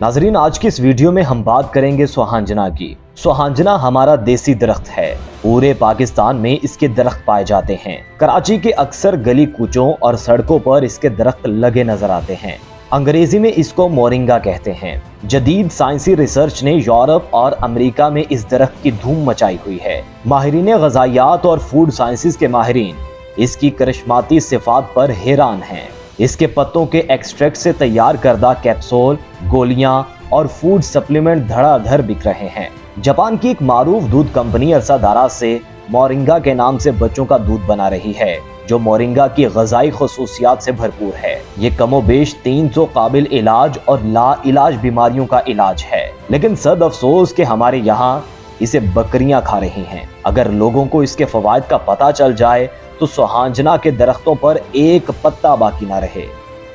नाजरीन, आज की इस वीडियो में हम बात करेंगे सुहांजना की। सुहांजना हमारा देसी दरख्त है। पूरे पाकिस्तान में इसके दरख्त पाए जाते हैं। कराची के अक्सर गली कूचों और सड़कों पर इसके दरख्त लगे नजर आते हैं। अंग्रेजी में इसको मोरिंगा कहते हैं। जदीद साइंसी रिसर्च ने यूरोप और अमेरिका में इस दरख्त की धूम मचाई हुई है। माहिरीन ग़िज़ाइयात और फूड साइंसेज के माहिरीन इसकी करिश्माती सिफात पर हैरान हैं। इसके पत्तों के एक्सट्रैक्ट से तैयार करदा कैप्सूल, गोलियां और फूड सप्लीमेंट धड़ाधड़ बिक रहे हैं। जापान की एक मारूफ दूध कंपनी अरसा दराज से मोरिंगा के नाम से बच्चों का दूध बना रही है, जो मोरिंगा की ग़िज़ाई ख़ुसूसियात से भरपूर है। ये कमोबेश 300 काबिल इलाज और ला इलाज बीमारियों का इलाज है, लेकिन सद अफसोस कि हमारे यहाँ इसे बकरियां खा रही हैं। अगर लोगों को इसके फवायद का पता चल जाए तो सुहांजना के दरख्तों पर एक पत्ता बाकी ना रहे।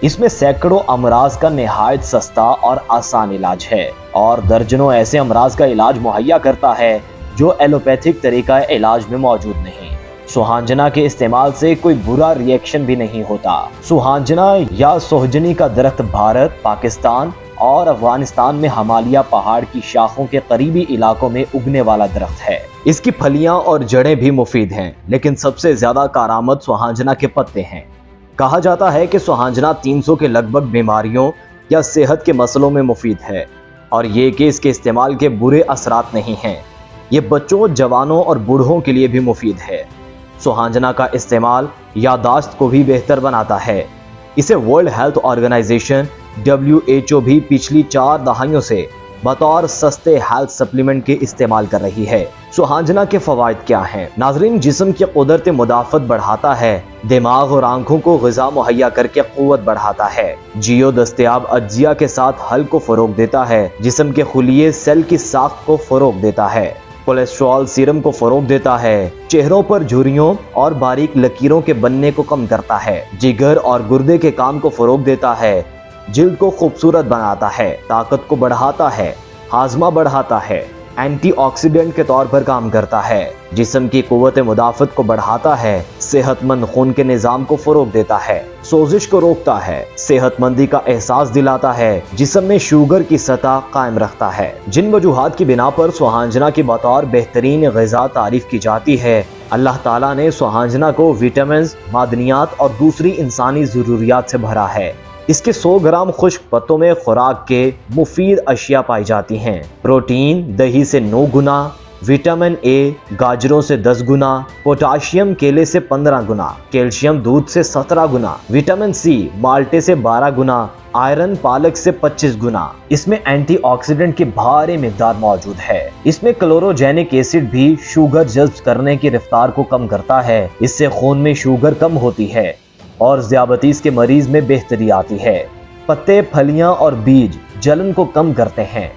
इसमें सैकड़ों अमराज का निहायत सस्ता और आसान इलाज है और दर्जनों ऐसे अमराज का इलाज मुहैया करता है जो एलोपैथिक तरीका इलाज में मौजूद नहीं। सुहांजना के इस्तेमाल से कोई बुरा रिएक्शन भी नहीं होता। सुहांजना या सोहजनी का दरख्त भारत, पाकिस्तान और अफगानिस्तान में हिमालय पहाड़ की शाखों के करीबी इलाकों में उगने वाला दरख्त है। इसकी फलियां और जड़ें भी मुफीद हैं, लेकिन सबसे ज्यादा कारामद सुहांजना के पत्ते हैं। कहा जाता है कि सुहांजना 300 के लगभग बीमारियों या सेहत के मसलों में मुफीद है, और ये कि इसके इस्तेमाल के बुरे असरात नहीं हैं। ये बच्चों, जवानों और बूढ़ों के लिए भी मुफीद है। सुहांजना का इस्तेमाल यादाश्त को भी बेहतर बनाता है। इसे वर्ल्ड हेल्थ ऑर्गेनाइजेशन WHO भी पिछली 4 दहाइयों से बतौर सस्ते हेल्थ सप्लीमेंट के इस्तेमाल कर रही है। सुहांजना के फवायद क्या हैं? नाजरीन, जिस्म की कुदरत मुदाफ़त बढ़ाता है, दिमाग और आंखों को ग़िज़ा मुहैया करके क़ुव्वत बढ़ाता है, जियो दस्तयाब अज्जिया के साथ हल को फ़रोग़ देता है, जिस्म के खुलिये सेल की साख्त को फ़रोग़ देता है, कोलेस्ट्रॉल सीरम को फ़रोग़ देता है, चेहरों पर झुर्रियों और बारीक लकीरों के बनने को कम करता है, जिगर और गुर्दे के काम को फ़रोग़ देता है, जिल्द को खूबसूरत बनाता है, ताकत को बढ़ाता है, हाजमा बढ़ाता है, एंटीऑक्सीडेंट के तौर पर काम करता है, जिस्म की कुव्वत मुदाफ़त को बढ़ाता है, सेहतमंद खून के निज़ाम को फ़रोग़ देता है, सोजिश को रोकता है, सेहतमंदी का एहसास दिलाता है, जिस्म में शुगर की सतह कायम रखता है। जिन वजूहात की बिना पर सुहांजना की बतौर बेहतरीन ग़िज़ा तारीफ़ की जाती है, अल्लाह ताला ने सुहांजना को विटामिन, मादनियात और दूसरी इंसानी ज़रूरियात से भरा है। इसके 100 ग्राम खुश्क पत्तों में खुराक के मुफीद अशिया पाई जाती हैं। प्रोटीन दही से 9 गुना, विटामिन ए गाजरों से 10 गुना, पोटाशियम केले से 15 गुना, कैल्शियम दूध से 17 गुना, विटामिन सी माल्टे से 12 गुना, आयरन पालक से 25 गुना। इसमें एंटीऑक्सीडेंट की भारी मिकदार मौजूद है। इसमें क्लोरोजेनिक एसिड भी शुगर जज्ब करने की रफ्तार को कम करता है। इससे खून में शुगर कम होती है और ज़ियाबतीस के मरीज में बेहतरी आती है। पत्ते, फलियां और बीज जलन को कम करते हैं,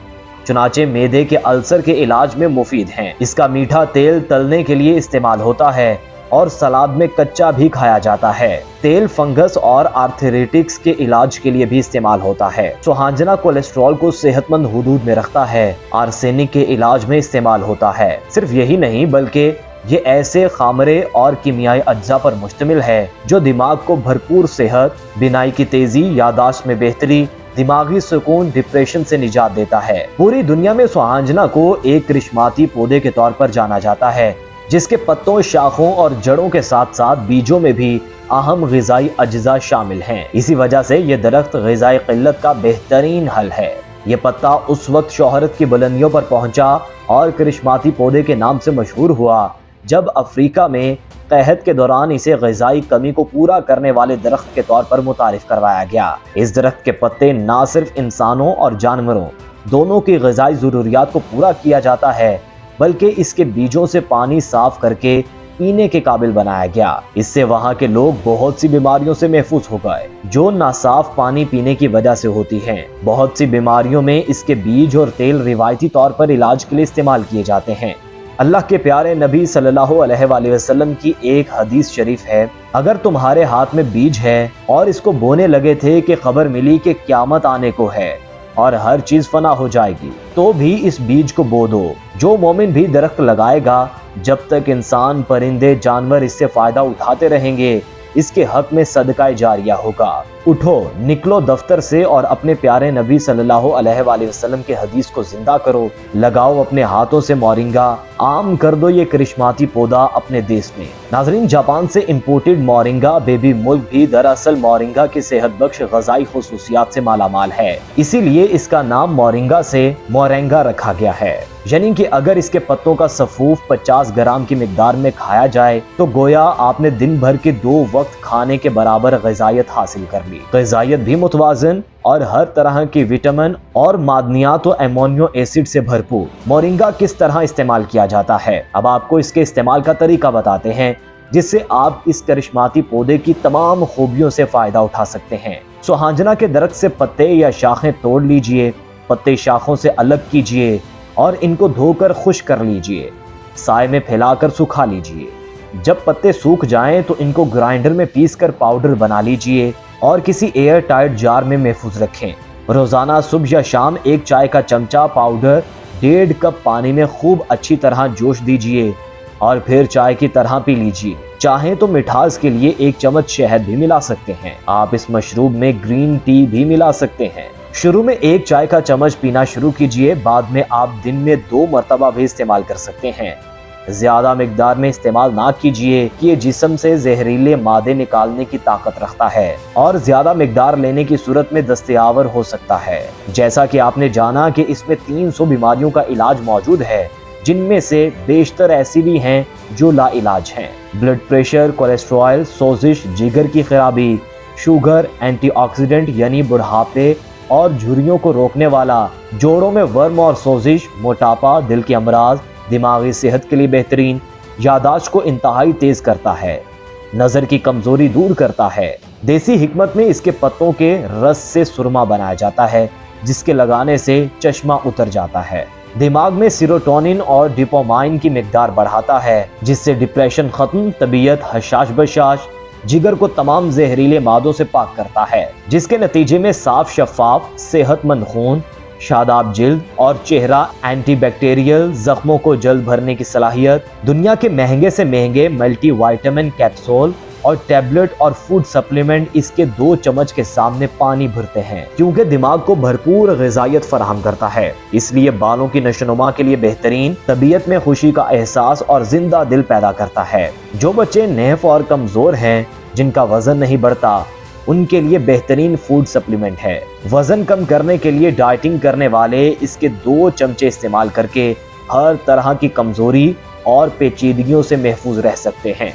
चुनाचे मैदे के अल्सर के इलाज में मुफीद हैं। इसका मीठा तेल तलने के लिए इस्तेमाल होता है और सलाद में कच्चा भी खाया जाता है। तेल फंगस और आर्थराइटिस के इलाज के लिए भी इस्तेमाल होता है। सुहांजना कोलेस्ट्रॉल को सेहतमंद हुदूद में रखता है। आर्सेनिक के इलाज में इस्तेमाल होता है। सिर्फ यही नहीं, बल्कि ये ऐसे खामरे और कीमियाई अज्जा पर मुश्तमिल है जो दिमाग को भरपूर सेहत, बिनाई की तेजी, यादाश्त में बेहतरी, दिमागी सुकून, डिप्रेशन से निजात देता है। पूरी दुनिया में सुहांजना को एक करिश्माती पौधे के तौर पर जाना जाता है, जिसके पत्तों, शाखों और जड़ों के साथ साथ बीजों में भी अहम ग़िज़ाई अज्जा शामिल हैं। इसी वजह से ये दरख्त ग़िज़ाई क़िल्लत का बेहतरीन हल है। ये पत्ता उस वक्त शोहरत की बुलंदियों पर पहुंचा और करिश्माती पौधे के नाम से मशहूर हुआ जब अफ्रीका में कहत के दौरान इसे ग़िज़ाई कमी को पूरा करने वाले दरख्त के तौर पर मुतारिफ करवाया गया। इस दरख्त के पत्ते ना सिर्फ इंसानों और जानवरों दोनों की ग़िज़ाई ज़रूरियात को पूरा किया जाता है, बल्कि इसके बीजों से पानी साफ करके पीने के काबिल बनाया गया। इससे वहाँ के लोग बहुत सी बीमारियों से महफूज हो गए जो नासाफ पानी पीने की वजह से होती हैं। बहुत सी बीमारियों में इसके बीज और तेल रिवायती तौर पर इलाज के लिए इस्तेमाल किए जाते हैं। अल्लाह के प्यारे नबी सल्लल्लाहु अलैहि वसल्लम की एक हदीस शरीफ है, अगर तुम्हारे हाथ में बीज है और इसको बोने लगे थे कि खबर मिली कि क़यामत आने को है और हर चीज फना हो जाएगी, तो भी इस बीज को बो दो। जो मोमिन भी दरख्त लगाएगा, जब तक इंसान, परिंदे, जानवर इससे फायदा उठाते रहेंगे, इसके हक में सदका जारिया होगा। اٹھو نکلو دفتر سے اور اپنے پیارے نبی صلی اللہ علیہ وآلہ وسلم کے حدیث کو زندہ کرو، لگاؤ اپنے ہاتھوں سے مورنگا، عام کر دو یہ کرشماتی پودا اپنے دیس میں۔ ناظرین، جاپان سے امپورٹڈ مورنگا بیبی ملک بھی دراصل مورنگا کی صحت بخش غذائی خصوصیات سے مالا مال ہے، اسی لیے اس کا نام مورنگا سے مورینگا رکھا گیا ہے، یعنی کہ اگر اس کے پتوں کا سفوف 50 گرام کی مقدار میں کھایا جائے تو گویا آپ نے دن بھر کے 2 وقت کھانے کے برابر غذائیت حاصل کر لی۔ غذائیت بھی متوازن اور ہر طرح کی وٹامن اور معدنیات و ایمونو ایسڈ سے بھرپور۔ مورنگا کس طرح استعمال کیا جاتا ہے، اب آپ کو اس کے استعمال کا طریقہ بتاتے ہیں جس سے آپ اس کرشماتی پودے کی تمام خوبیوں سے فائدہ اٹھا سکتے ہیں۔ سوہانجنا کے درخت سے پتے یا شاخیں توڑ لیجئے، پتے شاخوں سے الگ کیجئے اور ان کو دھو کر خشک کر لیجئے، سائے میں پھیلا کر سکھا لیجئے۔ جب پتے سوکھ جائیں تو ان کو گرائنڈر میں پیس کر پاؤڈر بنا لیجئے اور کسی ایئر ٹائٹ جار میں محفوظ رکھیں۔ روزانہ صبح یا شام 1 چائے کا چمچہ پاؤڈر 1.5 کپ پانی میں خوب اچھی طرح جوش دیجئے اور پھر چائے کی طرح پی لیجئے۔ چاہیں تو مٹھاس کے لیے 1 چمچ شہد بھی ملا سکتے ہیں، آپ اس مشروب میں گرین ٹی بھی ملا سکتے ہیں۔ شروع میں 1 چائے کا چمچ پینا شروع کیجئے، بعد میں آپ دن میں 2 مرتبہ بھی استعمال کر سکتے ہیں۔ زیادہ مقدار میں استعمال نہ کیجئے کہ یہ جسم سے زہریلے مادے نکالنے کی طاقت رکھتا ہے اور زیادہ مقدار لینے کی صورت میں دستیاور ہو سکتا ہے۔ جیسا کہ آپ نے جانا کہ اس میں 300 بیماریوں کا علاج موجود ہے، جن میں سے بیشتر ایسی بھی ہیں جو لا علاج ہیں۔ بلڈ پریشر، کولیسٹرول، سوزش، جگر کی خرابی، شوگر، اینٹی آکسیڈنٹ یعنی بڑھاپے اور جھریوں کو روکنے والا، جوڑوں میں ورم اور سوزش، موٹاپا، دل کے امراض، دماغی صحت کے لیے بہترین، یادداشت کو انتہائی تیز کرتا ہے، نظر کی کمزوری دور کرتا ہے۔ دیسی حکمت میں اس کے پتوں کے رس سے سرما بنایا جاتا ہے جس کے لگانے سے چشمہ اتر جاتا ہے۔ دماغ میں سیروٹونن اور ڈوپامائن کی مقدار بڑھاتا ہے جس سے ڈپریشن ختم، طبیعت حشاش بشاش، جگر کو تمام زہریلے مادوں سے پاک کرتا ہے، جس کے نتیجے میں صاف شفاف صحت مند خون، شاداب جلد اور چہرہ، اینٹی بیکٹیریل، زخموں کو جلد بھرنے کی صلاحیت۔ دنیا کے مہنگے سے مہنگے ملٹی وائٹامن کیپسول اور ٹیبلٹ اور فوڈ سپلیمنٹ اس کے 2 چمچ کے سامنے پانی بھرتے ہیں، کیونکہ دماغ کو بھرپور غذائیت فراہم کرتا ہے، اس لیے بالوں کی نشوونما کے لیے بہترین، طبیعت میں خوشی کا احساس اور زندہ دل پیدا کرتا ہے۔ جو بچے نیف اور کمزور ہیں، جن کا وزن نہیں بڑھتا، ان کے لیے بہترین فوڈ سپلیمنٹ ہے۔ وزن کم کرنے کے لیے ڈائٹنگ کرنے والے اس کے 2 چمچے استعمال کر کے ہر طرح کی کمزوری اور پیچیدگیوں سے محفوظ رہ سکتے ہیں۔